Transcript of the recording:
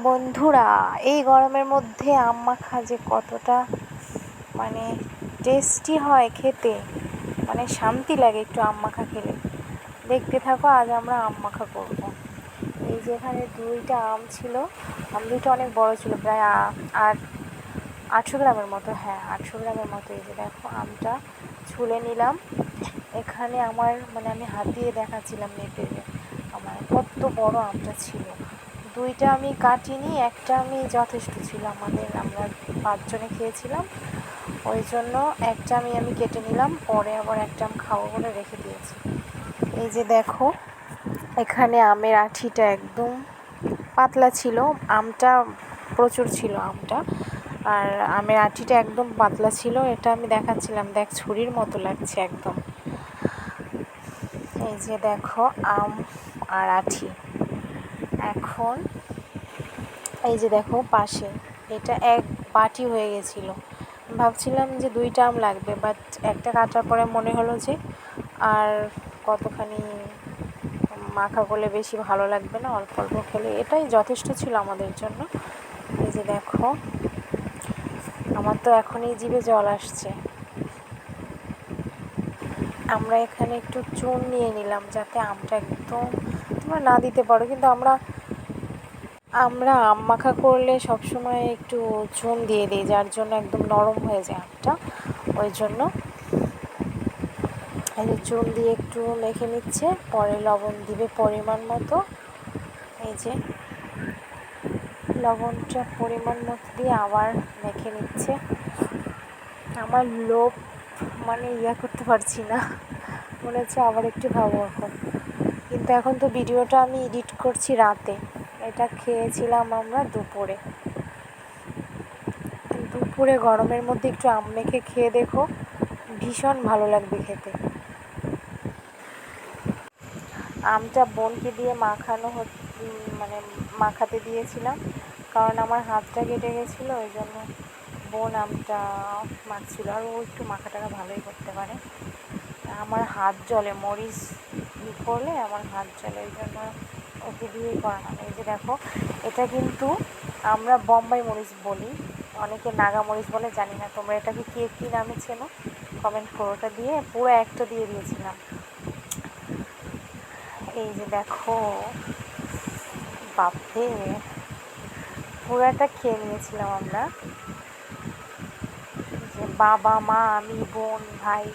বন্ধুরা, এই গরমের মধ্যে আম মাখা যে কতটা মানে টেস্টি হয় খেতে, মানে শান্তি লাগে একটু আম মাখা খেলে। দেখতে থাকো, আজ আমরা আম মাখা করব। এই যে এখানে 2টা আম ছিল, আম দুটো অনেক বড় ছিল, প্রায় 800 গ্রামের মতো। হ্যাঁ, 800 গ্রামের মতো। এই যে দেখো, আমটা ছুলে নিলাম। এখানে আমার আমি হাত দিয়ে দেখাচ্ছিলাম মেপে, আমার কত বড় আমটা ছিল। 2টা আমি কাটিনি, একটা আমি যথেষ্ট ছিল আমরা 5 জনে খেয়েছিলাম, ওই জন্য একটা আমি কেটে নিলাম। পরে আবার একটা আম খাবো বলে রেখে দিয়েছি। এই যে দেখো, এখানে আমের আঠিটা একদম পাতলা ছিল, আমটা প্রচুর ছিল আমটা, আর আমের আঠিটা একদম পাতলা ছিল। এটা আমি দেখাচ্ছিলাম, দেখ ছুরির মতো লাগছে একদম। এই যে দেখো আম আর আঠি। এখন এই যে দেখো পাশে, এটা 1 বাটি হয়ে গেছিলো। ভাবছিলাম যে 2টা আম লাগবে, বাট একটা কাটার পরে মনে হলো যে আর কতখানি মাখা করলে বেশি ভালো লাগবে না, অল্প অল্প খেলে এটাই যথেষ্ট ছিল আমাদের জন্য। এই যে দেখো, আমার তো এখনই জিভে জল আসছে। আমরা এখানে একটু চুন নিয়ে নিলাম, যাতে আমটা একদম, তোমরা না দিতে পারো, কিন্তু আমরা আম মাখা করলে সবসময় একটু চুন দিয়ে দিই, যার জন্য একদম নরম হয়ে যায় আমটা। ওই জন্য এই যে চুন দিয়ে একটু মেখে নিচ্ছে, পরে লবণ দিবে পরিমাণ মতো। এই যে লবণটা পরিমাণ মতো দিয়ে আবার মেখে নিচ্ছে। আমার লোভ করতে পারছি না, মনে হচ্ছে আবার একটু খাবো এখন। কিন্তু এখন তো ভিডিওটা আমি এডিট করছি রাতে, এটা খেয়েছিলাম আমরা দুপুরে। গরমের মধ্যে একটু আম মেখে খেয়ে দেখো, ভীষণ ভালো লাগবে খেতে। আমটা বোনকে দিয়ে মাখাতে দিয়েছিলাম, কারণ আমার হাতটা কেটে গেছিলো, ওই জন্য বোন আমটা মাখছিল। আর ও একটু মাখাটাকে ভালোই করতে পারে। আমার হাত জ্বলে, মরিচ করলে আমার হাত জ্বলে, ওই জন্য ওকে দিয়েই করানো। এই যে দেখো, এটা কিন্তু আমরা বোম্বাই মরিচ বলি, অনেকে নাগা মরিচ বলে, জানি না তোমরা এটাকে কে কী নামে চেনো, কমেন্ট করো। ওটা দিয়ে পুরো একটা দিয়ে দিয়েছিলাম। এই যে দেখো, বাপরে, পুরাটা খেয়ে নিয়েছিলাম আমরা, যে বাবা, মা, আমি, বোন, ভাই,